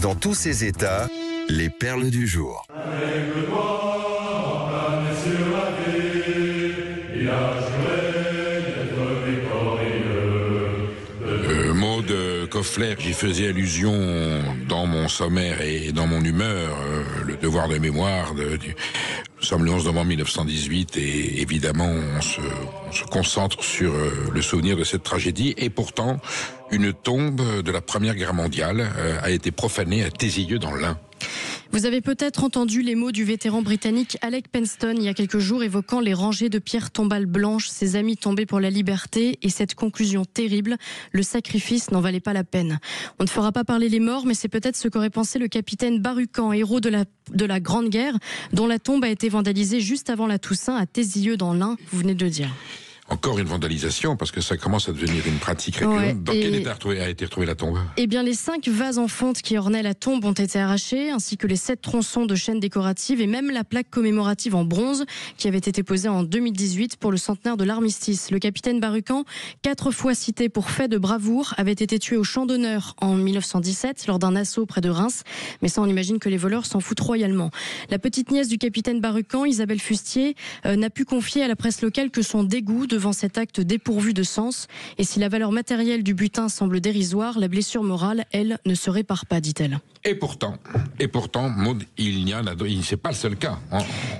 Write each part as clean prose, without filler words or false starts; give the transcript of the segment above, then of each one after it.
Dans tous ses états, les perles du jour. Avec le doigt entamé sur la vie, il a juré d'être victorieux. Maud Koffler, j'y faisais allusion dans mon sommaire et dans mon humeur, le devoir de mémoire nous sommes le 11 novembre 1918 et évidemment on se concentre sur le souvenir de cette tragédie et pourtant une tombe de la Première Guerre mondiale a été profanée à Tézilleux dans l'Ain. Vous avez peut-être entendu les mots du vétéran britannique Alec Penston il y a quelques jours évoquant les rangées de pierres tombales blanches, ses amis tombés pour la liberté et cette conclusion terrible, le sacrifice n'en valait pas la peine. On ne fera pas parler les morts, mais c'est peut-être ce qu'aurait pensé le capitaine Barucan, héros de la Grande Guerre, dont la tombe a été vandalisée juste avant la Toussaint à Tézilleux dans l'Ain, vous venez de le dire. Encore une vandalisation, parce que ça commence à devenir une pratique récurrente. Ouais, dans quel état a été retrouvée la tombe? Eh bien, les 5 vases en fonte qui ornaient la tombe ont été arrachés, ainsi que les 7 tronçons de chaînes décoratives et même la plaque commémorative en bronze qui avait été posée en 2018 pour le centenaire de l'armistice. Le capitaine Barucan, 4 fois cité pour fait de bravoure, avait été tué au champ d'honneur en 1917 lors d'un assaut près de Reims. Mais ça, on imagine que les voleurs s'en foutent royalement. La petite nièce du capitaine Barucan, Isabelle Fustier, n'a pu confier à la presse locale que son dégoût devant cet acte dépourvu de sens. Et si la valeur matérielle du butin semble dérisoire, la blessure morale, elle, ne se répare pas, dit-elle. Et pourtant, Maud, c'est pas le seul cas.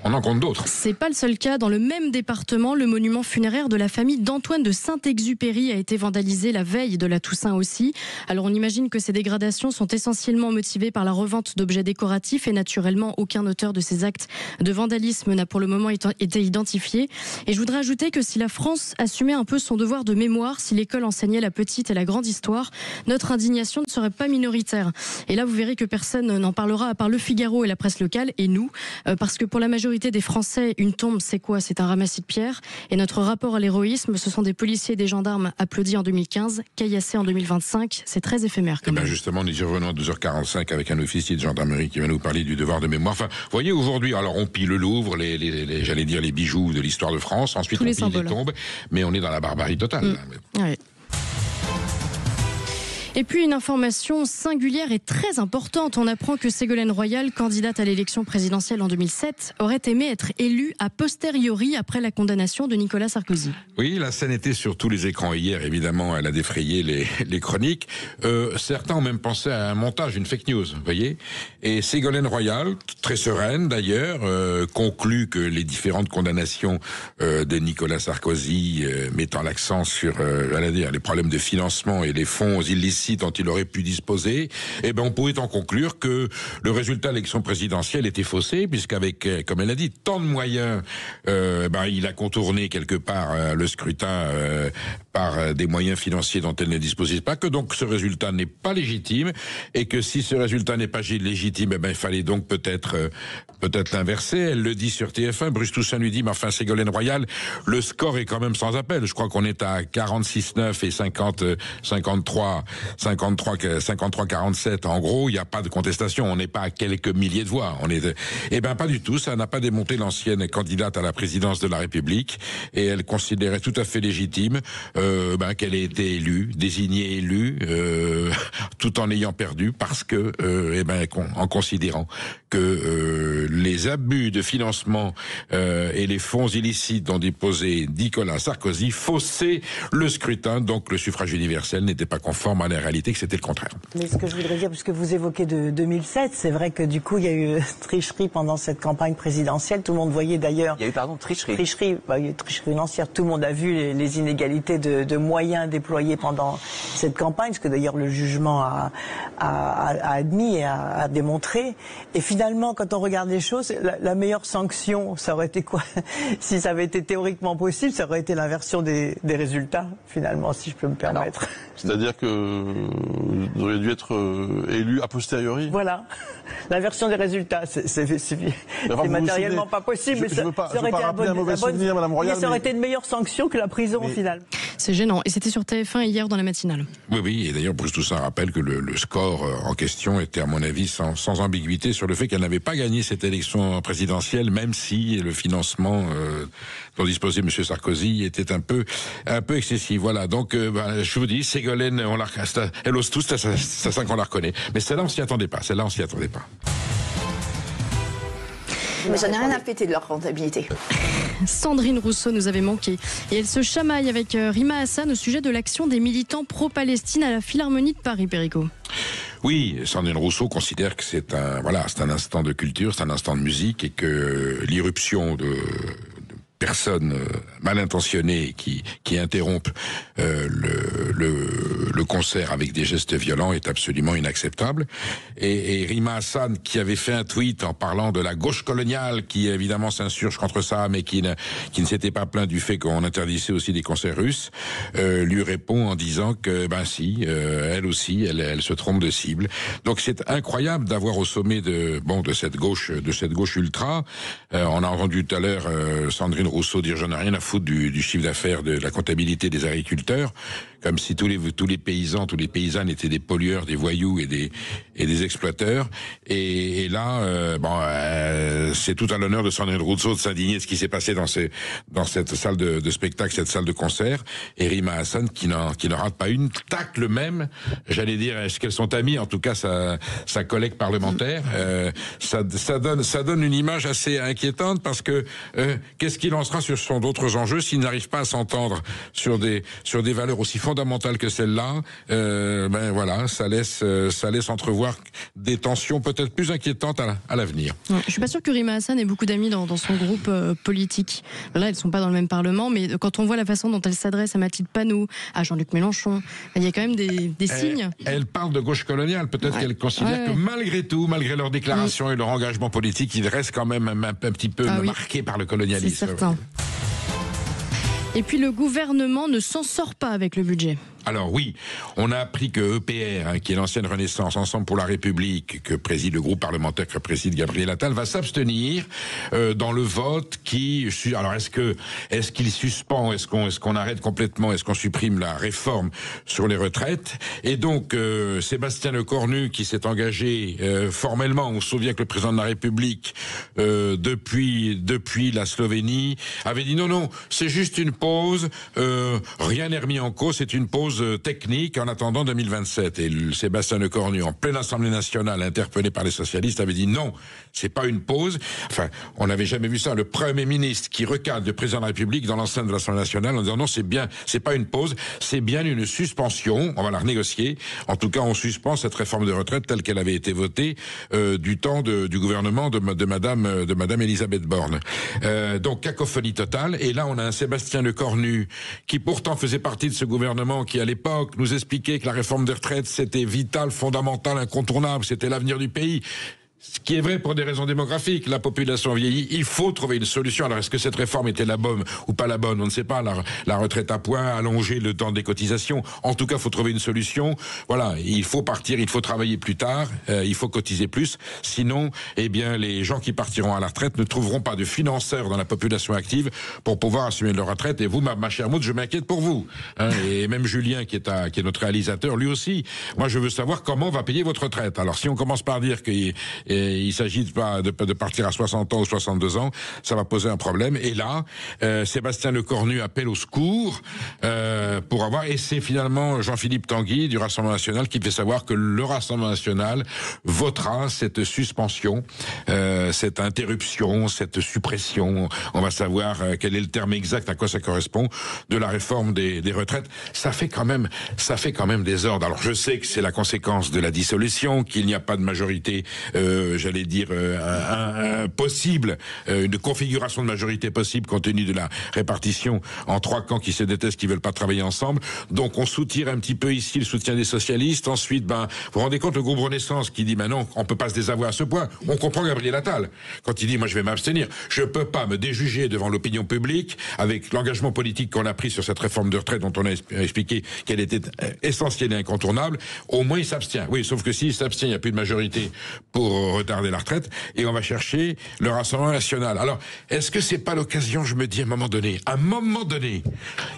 On en compte d'autres. C'est pas le seul cas. Dans le même département, le monument funéraire de la famille d'Antoine de Saint-Exupéry a été vandalisé la veille de la Toussaint aussi. Alors on imagine que ces dégradations sont essentiellement motivées par la revente d'objets décoratifs et naturellement aucun auteur de ces actes de vandalisme n'a pour le moment été identifié. Et je voudrais ajouter que si la France assumait un peu son devoir de mémoire, si l'école enseignait la petite et la grande histoire, notre indignation ne serait pas minoritaire. Et là vous verrez que personne n'en parlera à part Le Figaro et la presse locale et nous, parce que pour la majorité des Français, une tombe c'est quoi? C'est un ramassis de pierres. Et notre rapport à l'héroïsme, ce sont des policiers et des gendarmes applaudis en 2015, caillassés en 2025. C'est très éphémère. Et ben justement, nous y revenons à 12h45 avec un officier de gendarmerie qui va nous parler du devoir de mémoire. Enfin, vous voyez, aujourd'hui, alors on pille le Louvre, j'allais dire les bijoux de l'histoire de France, ensuite on pille les tombes, mais on est dans la barbarie totale. Ouais. Et puis une information singulière et très importante. On apprend que Ségolène Royal, candidate à l'élection présidentielle en 2007, aurait aimé être élue a posteriori après la condamnation de Nicolas Sarkozy. Oui, la scène était sur tous les écrans hier, évidemment, elle a défrayé les chroniques. Certains ont même pensé à un montage, une fake news, vous voyez. Et Ségolène Royal, très sereine d'ailleurs, conclut que les différentes condamnations de Nicolas Sarkozy, mettant l'accent sur les problèmes de financement et les fonds illicites dont il aurait pu disposer, eh ben on pouvait en conclure que le résultat de l'élection présidentielle était faussé, puisqu'avec, comme elle a dit, tant de moyens, il a contourné quelque part le scrutin par des moyens financiers dont elle ne disposait pas, que donc ce résultat n'est pas légitime, et que si ce résultat n'est pas légitime, eh ben il fallait donc peut-être l'inverser. Elle le dit sur TF1, Bruce Toussaint lui dit, mais enfin Ségolène Royal, le score est quand même sans appel. Je crois qu'on est à 46-9 et 53-47. En gros, il n'y a pas de contestation. On n'est pas à quelques milliers de voix. Eh ben, pas du tout. Ça n'a pas démonté l'ancienne candidate à la présidence de la République. Et elle considérait tout à fait légitime, qu'elle ait été élue, désignée élue, tout en ayant perdu parce que, en considérant que, les abus de financement, et les fonds illicites dont disposait Nicolas Sarkozy faussaient le scrutin. Donc, le suffrage universel n'était pas conforme à la réalité, que c'était le contraire. Mais ce que je voudrais dire, puisque vous évoquez de 2007, c'est vrai que du coup il y a eu tricherie pendant cette campagne présidentielle. Tout le monde voyait d'ailleurs... Il y a eu, tricherie. Tricherie, il y a eu tricherie financière. Tout le monde a vu les inégalités de moyens déployés pendant cette campagne, ce que d'ailleurs le jugement a admis et a démontré. Et finalement, quand on regarde les choses, la meilleure sanction, ça aurait été quoi? Si ça avait été théoriquement possible, ça aurait été l'inversion des résultats, finalement, si je peux me permettre. C'est-à-dire que vous auriez dû être élu a posteriori. Voilà, l'inversion des résultats, c'est matériellement pas possible. Je ne veux pas rappeler un mauvais souvenir, Madame Royal. Ça aurait été une meilleure sanction que la prison, au final. C'est gênant. Et c'était sur TF1 hier dans la matinale. Oui, et d'ailleurs Bruce Toussaint rappelle que le score en question était à mon avis sans ambiguïté sur le fait qu'elle n'avait pas gagné cette élection présidentielle, même si le financement dont disposait M. Sarkozy était un peu excessif. Voilà, donc je vous dis, Ségolène, elle ose tout, c'est ça qu'on la reconnaît. Mais celle-là, on s'y attendait pas. Mais j'en ai rien à péter de leur rentabilité. Sandrine Rousseau nous avait manqué. Et elle se chamaille avec Rima Hassan au sujet de l'action des militants pro-Palestine à la Philharmonie de Paris, Perico. Oui, Sandrine Rousseau considère que c'est un instant de culture, c'est un instant de musique, et que l'irruption de personnes mal intentionnées qui interrompent le concert avec des gestes violents est absolument inacceptable. Et Rima Hassan, qui avait fait un tweet en parlant de la gauche coloniale, qui évidemment s'insurge contre ça, mais qui ne s'était pas plaint du fait qu'on interdisait aussi des concerts russes, lui répond en disant que elle aussi, elle se trompe de cible. Donc c'est incroyable d'avoir au sommet de cette gauche ultra. On a entendu tout à l'heure Sandrine Rousseau dire j'en ai rien à foutre du chiffre d'affaires, de la comptabilité des agriculteurs, comme si tous les paysans, tous les paysannes étaient des pollueurs, des voyous et des exploiteurs. Et là, c'est tout à l'honneur de Sandrine Rousseau de s'indigner de ce qui s'est passé dans cette salle de spectacle, cette salle de concert. Et Rima Hassan qui ne rate pas une, tacle même, j'allais dire, est-ce qu'elles sont amies, en tout cas sa collègue parlementaire. Ça donne une image assez inquiétante parce que qu'est-ce qu'il en sera sur d'autres enjeux s'ils n'arrivent pas à s'entendre sur des valeurs aussi fondamentales que celle-là. Ça laisse entrevoir des tensions peut-être plus inquiétantes à l'avenir. Je suis pas sûr que Rima Hassan ait beaucoup d'amis dans son groupe politique. Là, elles sont pas dans le même parlement, mais quand on voit la façon dont elle s'adresse à Mathilde Panot, à Jean-Luc Mélenchon, il y a quand même des signes. Elle parle de gauche coloniale. Peut-être qu'elle considère que malgré tout, malgré leurs déclarations et leur engagement politique, ils restent quand même un petit peu marqués par le colonialisme. C'est certain. Et puis le gouvernement ne s'en sort pas avec le budget. Alors oui, on a appris que EPR, qui est l'ancienne Renaissance, Ensemble pour la République, que préside le groupe parlementaire que préside Gabriel Attal, va s'abstenir dans le vote alors est-ce qu'il suspend, est-ce qu'on arrête complètement, est-ce qu'on supprime la réforme sur les retraites? Et donc Sébastien Lecornu, qui s'est engagé formellement, on se souvient que le président de la République depuis la Slovénie avait dit non, c'est juste une pause, rien n'est remis en cause, c'est une pause technique en attendant 2027. Et Sébastien Lecornu, en pleine Assemblée nationale, interpellé par les socialistes, avait dit non, c'est pas une pause. Enfin, on n'avait jamais vu ça. Le Premier ministre qui recadre le président de la République dans l'enceinte de l'Assemblée nationale en disant non, c'est pas une pause, c'est bien une suspension. On va la renégocier. En tout cas, on suspend cette réforme de retraite telle qu'elle avait été votée du temps du gouvernement de Madame Elisabeth Borne. Donc cacophonie totale. Et là, on a un Sébastien Lecornu qui pourtant faisait partie de ce gouvernement qui à l'époque nous expliquait que la réforme des retraites c'était vital, fondamental, incontournable, c'était l'avenir du pays. Ce qui est vrai pour des raisons démographiques, la population vieillit, il faut trouver une solution. Alors est-ce que cette réforme était la bonne ou pas la bonne? On ne sait pas, la retraite à points, allonger le temps des cotisations. En tout cas, il faut trouver une solution. Voilà, il faut partir, il faut travailler plus tard, il faut cotiser plus. Sinon, les gens qui partiront à la retraite ne trouveront pas de financeurs dans la population active pour pouvoir assumer leur retraite. Et vous, ma chère Maud, je m'inquiète pour vous. Et même Julien, qui est notre réalisateur, lui aussi. Moi, je veux savoir comment on va payer votre retraite. Alors si on commence par dire il s'agit de partir à 60 ans ou 62 ans, ça va poser un problème. Et là, Sébastien Lecornu appelle au secours pour avoir... Et c'est finalement Jean-Philippe Tanguy du Rassemblement National qui fait savoir que le Rassemblement National votera cette suspension, cette interruption, cette suppression. On va savoir quel est le terme exact, à quoi ça correspond, de la réforme des retraites. Ça fait quand même des ordres. Alors je sais que c'est la conséquence de la dissolution, qu'il n'y a pas de majorité j'allais dire possible, une configuration de majorité possible compte tenu de la répartition en trois camps qui se détestent, qui veulent pas travailler ensemble. Donc on soutire un petit peu ici le soutien des socialistes. Ensuite, vous vous rendez compte, le groupe Renaissance qui dit non, on peut pas se désavouer à ce point. On comprend Gabriel Attal quand il dit moi je vais m'abstenir. Je peux pas me déjuger devant l'opinion publique avec l'engagement politique qu'on a pris sur cette réforme de retraite dont on a expliqué qu'elle était essentielle et incontournable. Au moins il s'abstient. Oui, sauf que s'il s'abstient, il n'y a plus de majorité pour retarder la retraite, et on va chercher le Rassemblement national. Alors, est-ce que c'est pas l'occasion, je me dis, à un moment donné,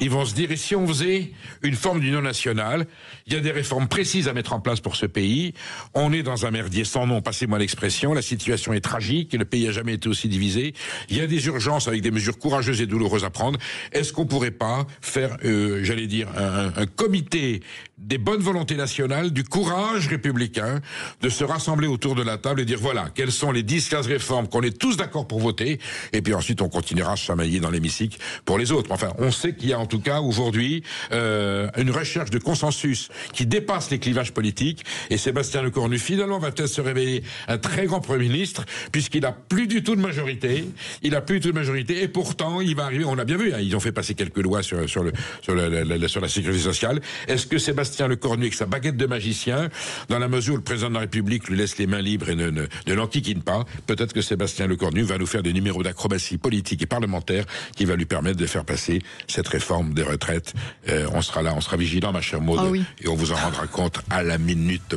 ils vont se dire, et si on faisait une forme d'union nationale, il y a des réformes précises à mettre en place pour ce pays, on est dans un merdier sans nom, passez-moi l'expression, la situation est tragique, le pays n'a jamais été aussi divisé, il y a des urgences avec des mesures courageuses et douloureuses à prendre, est-ce qu'on pourrait pas faire, j'allais dire, un comité des bonnes volontés nationales, du courage républicain, de se rassembler autour de la table et dire, voilà, quelles sont les 10-15 réformes qu'on est tous d'accord pour voter, et puis ensuite on continuera à se chamailler dans l'hémicycle pour les autres. Enfin, on sait qu'il y a en tout cas aujourd'hui une recherche de consensus qui dépasse les clivages politiques, et Sébastien Lecornu finalement va peut-être se révéler un très grand Premier ministre, puisqu'il n'a plus du tout de majorité, et pourtant il va arriver, on l'a bien vu, hein, ils ont fait passer quelques lois sur la sécurité sociale. Est-ce que Sébastien Lecornu, avec sa baguette de magicien, dans la mesure où le président de la République lui laisse les mains libres et ne l'enquiquine pas, peut-être que Sébastien Lecornu va nous faire des numéros d'acrobatie politique et parlementaire qui va lui permettre de faire passer cette réforme des retraites. On sera là, on sera vigilant, ma chère Maud, et on vous en rendra compte à la minute.